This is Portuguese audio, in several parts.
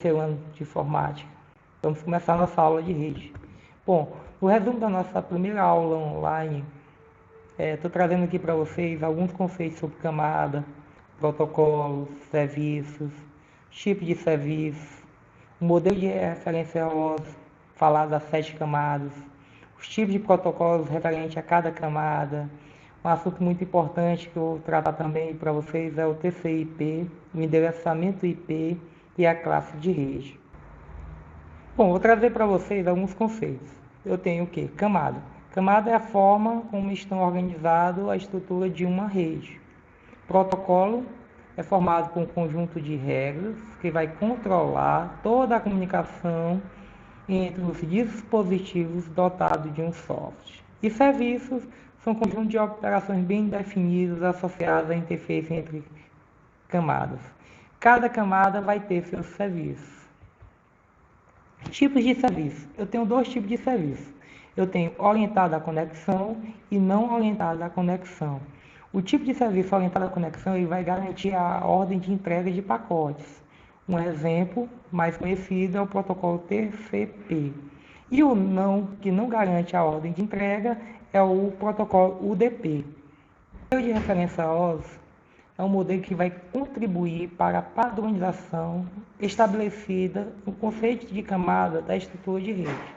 terceiro ano de informática. Vamos começar a nossa aula de rede. Bom, no resumo da nossa primeira aula online, estou trazendo aqui para vocês alguns conceitos sobre camada, protocolos, serviços, tipo de serviço, o modelo de referência OS, falar das 7 camadas, os tipos de protocolos referentes a cada camada. Um assunto muito importante que eu vou tratar também para vocês é o TCP/IP, o endereçamento IP e a classe de rede. Bom, vou trazer para vocês alguns conceitos. Eu tenho o que? Camada. Camada é a forma como estão organizadas a estrutura de uma rede. Protocolo é formado por um conjunto de regras que vai controlar toda a comunicação entre os dispositivos dotados de um software. E serviços são um conjunto de operações bem definidas associadas à interface entre camadas. Cada camada vai ter seus serviços. Tipos de serviço. Eu tenho dois tipos de serviço. Eu tenho orientado à conexão e não orientado à conexão. O tipo de serviço orientado à conexão ele vai garantir a ordem de entrega de pacotes. Um exemplo mais conhecido é o protocolo TCP. E o que não garante a ordem de entrega é o protocolo UDP. O modelo de referência OS é um modelo que vai contribuir para a padronização estabelecida no conceito de camada da estrutura de rede.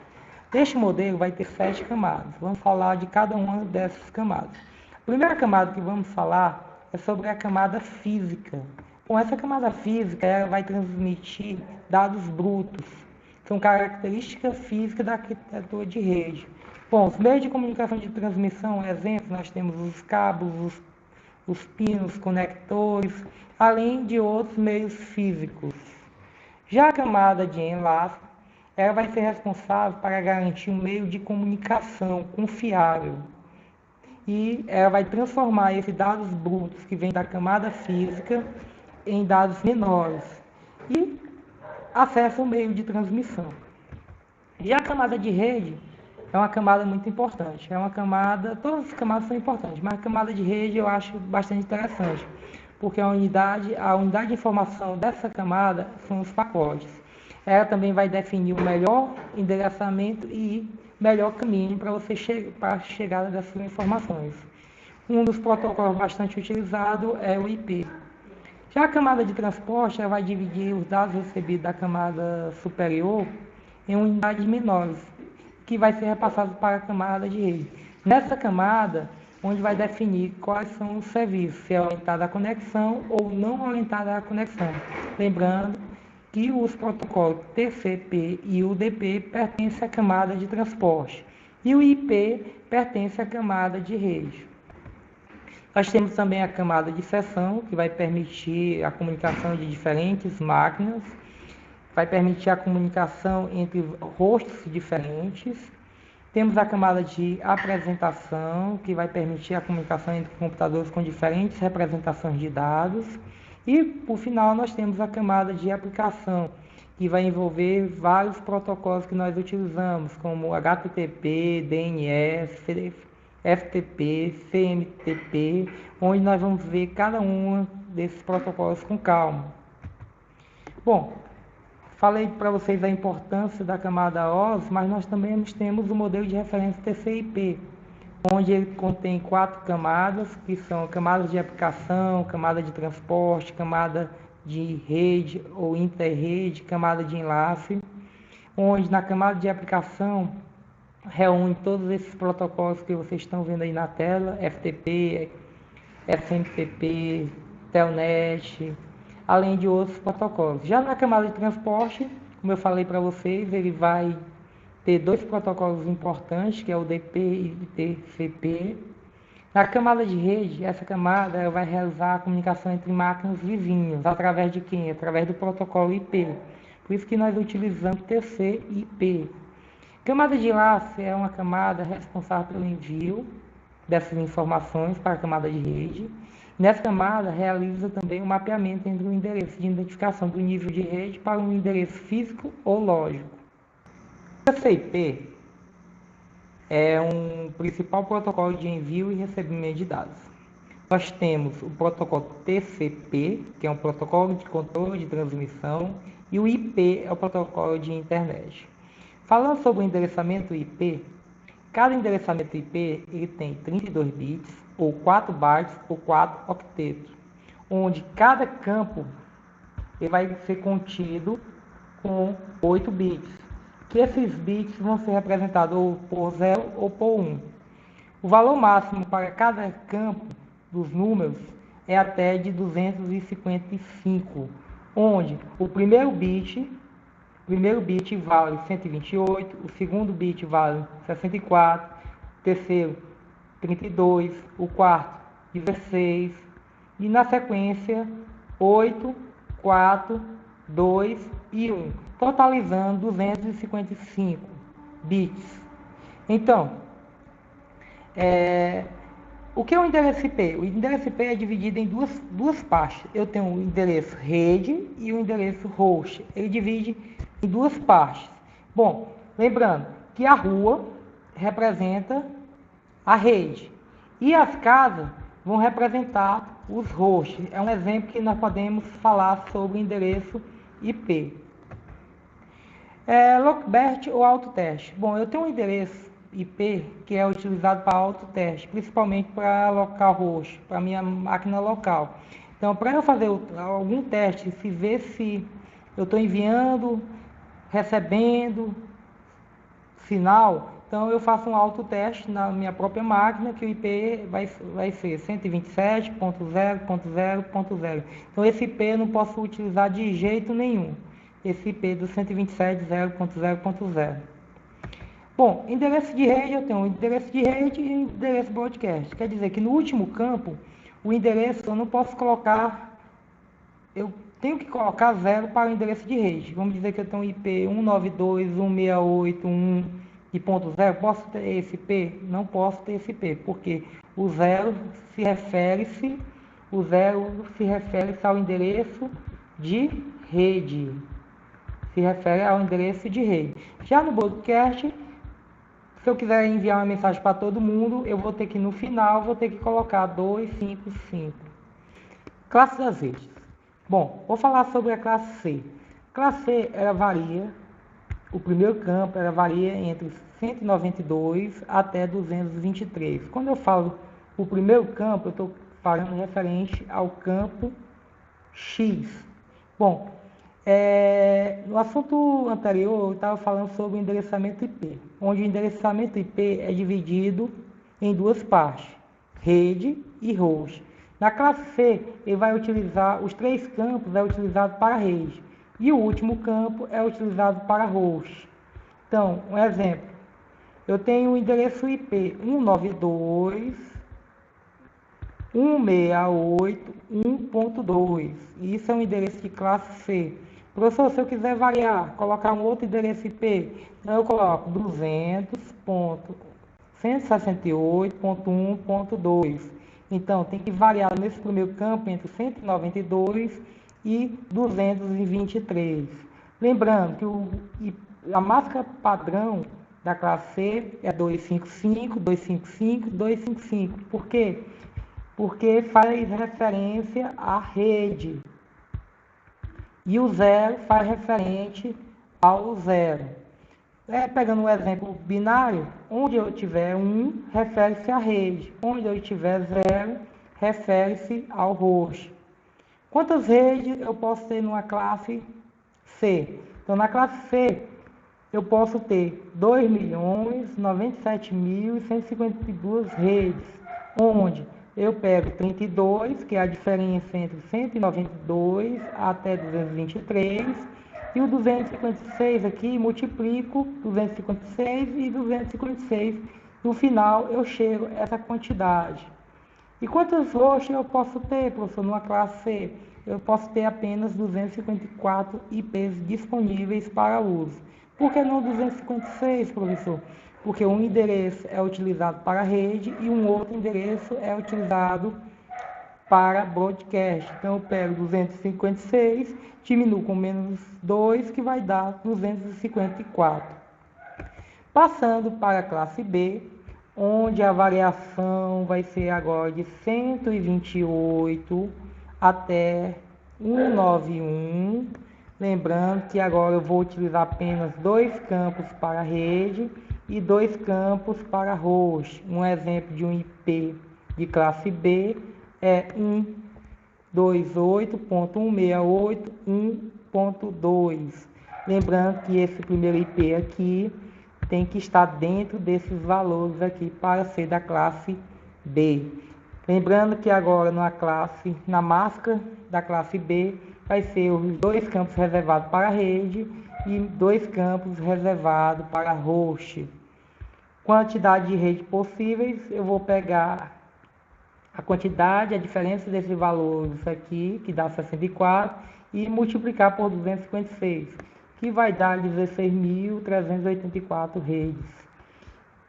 Este modelo vai ter 7 camadas. Vamos falar de cada uma dessas camadas. A primeira camada que vamos falar é sobre a camada física. Com essa camada física, ela vai transmitir dados brutos. São características físicas da arquitetura de rede. Bom, os meios de comunicação de transmissão, exemplo, nós temos os cabos, os pinos, conectores, além de outros meios físicos. Já a camada de enlace, ela vai ser responsável para garantir um meio de comunicação confiável. E ela vai transformar esses dados brutos que vêm da camada física em dados menores e acessa o meio de transmissão. Já a camada de rede é uma camada muito importante. É uma camada, todas as camadas são importantes, mas a camada de rede eu acho bastante interessante, porque a unidade de informação dessa camada são os pacotes. Ela também vai definir o melhor endereçamento e melhor caminho para a chegada dessas informações. Um dos protocolos bastante utilizado é o IP. Já a camada de transporte ela vai dividir os dados recebidos da camada superior em unidades menores, que vai ser repassado para a camada de rede. Nessa camada, onde vai definir quais são os serviços, se é orientado à conexão ou não orientado à conexão. Lembrando que os protocolos TCP e UDP pertencem à camada de transporte e o IP pertence à camada de rede. Nós temos também a camada de seção, que vai permitir a comunicação de diferentes máquinas, vai permitir a comunicação entre rostos diferentes. Temos a camada de apresentação, que vai permitir a comunicação entre computadores com diferentes representações de dados. E, por final, nós temos a camada de aplicação, que vai envolver vários protocolos que nós utilizamos, como HTTP, DNS, FTP, CMTP, onde nós vamos ver cada um desses protocolos com calma. Bom, falei para vocês a importância da camada OS, mas nós também temos o modelo de referência TCP, onde ele contém 4 camadas, que são camadas de aplicação, camada de transporte, camada de rede ou interrede, camada de enlace, onde na camada de aplicação reúne todos esses protocolos que vocês estão vendo aí na tela, FTP, SMTP, Telnet, além de outros protocolos. Já na camada de transporte, como eu falei para vocês, ele vai ter 2 protocolos importantes, que é o DP e o TCP. Na camada de rede, essa camada vai realizar a comunicação entre máquinas vizinhas, através de quem? Através do protocolo IP. Por isso que nós utilizamos TCP/IP. Camada de enlace é uma camada responsável pelo envio dessas informações para a camada de rede. Nessa camada, realiza também o mapeamento entre o endereço de identificação do nível de rede para um endereço físico ou lógico. O TCP é um principal protocolo de envio e recebimento de dados. Nós temos o protocolo TCP, que é um protocolo de controle de transmissão, e o IP é o protocolo de internet. Falando sobre o endereçamento IP, cada endereçamento IP ele tem 32 bits, ou 4 bytes, ou 4 octetos, onde cada campo ele vai ser contido com 8 bits, que esses bits vão ser representados ou por 0 ou por 1. O valor máximo para cada campo dos números é até de 255, onde o primeiro bit vale 128, o segundo bit vale 64, o terceiro 32, o quarto 16 e na sequência 8, 4, 2 e 1, totalizando 255 bits. Então, o que é o endereço IP? O endereço IP é dividido em duas partes. Eu tenho o endereço rede e o endereço host. Ele divide em duas partes. Bom, lembrando que a rua representa a rede e as casas vão representar os hosts. É um exemplo que nós podemos falar sobre o endereço IP. Localbert ou autoteste. Bom, eu tenho um endereço IP que é utilizado para autoteste, principalmente para localhost, para minha máquina local. Então, para eu fazer algum teste, se ver se eu estou enviando, recebendo sinal, então eu faço um autoteste na minha própria máquina, que o IP vai ser 127.0.0.0. Então esse IP eu não posso utilizar de jeito nenhum, esse IP do 127.0.0.0. Bom, endereço de rede, eu tenho um endereço de rede e um endereço broadcast. Quer dizer que no último campo, o endereço eu não posso colocar, eu tenho que colocar 0 para o endereço de rede. Vamos dizer que eu tenho um IP 192.168.1 e ponto 0. Posso ter esse IP? Não posso ter esse IP, porque o 0 se refere-se ao endereço de rede. Se refere ao endereço de rede. Já no broadcast, se eu quiser enviar uma mensagem para todo mundo, eu vou ter que no final, vou ter que colocar 255. Classe das redes. Bom, vou falar sobre a classe C. Classe C, ela varia, o primeiro campo, ela varia entre 192 até 223. Quando eu falo o primeiro campo, eu estou falando referente ao campo X. Bom, no assunto anterior, eu estava falando sobre o endereçamento IP, onde o endereçamento IP é dividido em duas partes, rede e host. Na classe C, ele vai utilizar, os três campos é utilizado para rede, e o último campo é utilizado para host. Então, um exemplo, eu tenho o endereço IP 192.168.1.2, e isso é um endereço de classe C. Professor, se eu quiser variar, colocar um outro endereço IP, então eu coloco 200.168.1.2. Então, tem que variar nesse primeiro campo entre 192 e 223. Lembrando que a máscara padrão da classe C é 255, 255, 255. Por quê? Porque faz referência à rede. E o 0 faz referente ao 0. Pegando um exemplo binário, onde eu tiver 1, refere-se à rede. Onde eu tiver 0, refere-se ao host. Quantas redes eu posso ter numa classe C? Então, na classe C, eu posso ter 2.097.152 redes, onde eu pego 32, que é a diferença entre 192 até 223, e o 256 aqui, multiplico 256 e 256, no final eu chego a essa quantidade. E quantos hosts eu posso ter, professor, numa classe C? Eu posso ter apenas 254 IPs disponíveis para uso. Por que não 256, professor? Porque um endereço é utilizado para a rede e um outro endereço é utilizado para broadcast. Então eu pego 256, diminuo com menos 2, que vai dar 254. Passando para a classe B, onde a variação vai ser agora de 128 até 191. Lembrando que agora eu vou utilizar apenas 2 campos para a rede e 2 campos para host. Um exemplo de um IP de classe B é 128.168.1.2. Lembrando que esse primeiro IP aqui tem que estar dentro desses valores aqui para ser da classe B. Lembrando que agora na máscara da classe B vai ser os 2 campos reservados para a rede e 2 campos reservados para host. Quantidade de redes possíveis, eu vou pegar a quantidade, a diferença desses valores aqui, que dá 64, e multiplicar por 256, que vai dar 16.384 redes.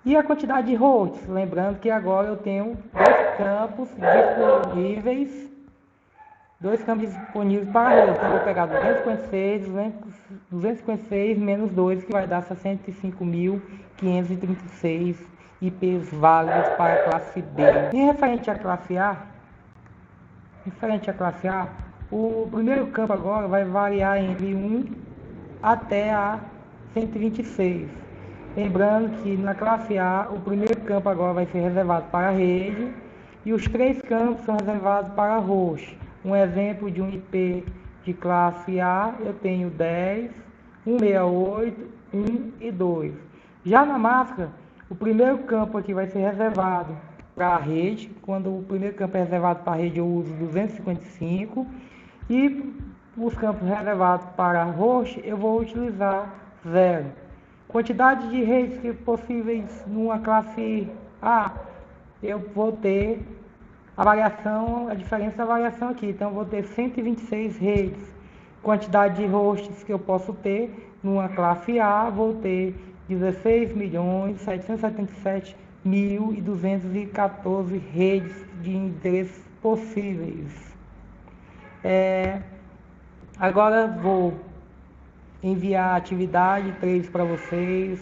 E a quantidade de hosts, lembrando que agora eu tenho 2 campos disponíveis para a rede. Então eu vou pegar 256 menos 2, que vai dar 65.536 IPs válidos para a classe B. E referente à classe A, o primeiro campo agora vai variar entre 1 até a 126. Lembrando que na classe A, o primeiro campo agora vai ser reservado para a rede e os 3 campos são reservados para host. Um exemplo de um IP de classe A, eu tenho 10, 168, 1 e 2. Já na máscara, o primeiro campo aqui vai ser reservado para a rede. Quando o primeiro campo é reservado para a rede, eu uso 255. E os campos reservados para host, eu vou utilizar 0. Quantidade de redes possíveis numa classe A, eu vou ter a diferença da variação aqui. Então, eu vou ter 126 redes. Quantidade de hosts que eu posso ter numa classe A, vou ter 16.777.214 redes de endereços possíveis. Agora vou enviar a atividade 3 para vocês.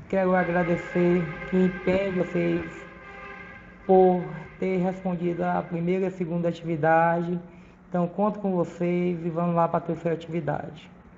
Quero agradecer o empenho de vocês por ter respondido a primeira e a segunda atividade. Então, conto com vocês e vamos lá para a terceira atividade.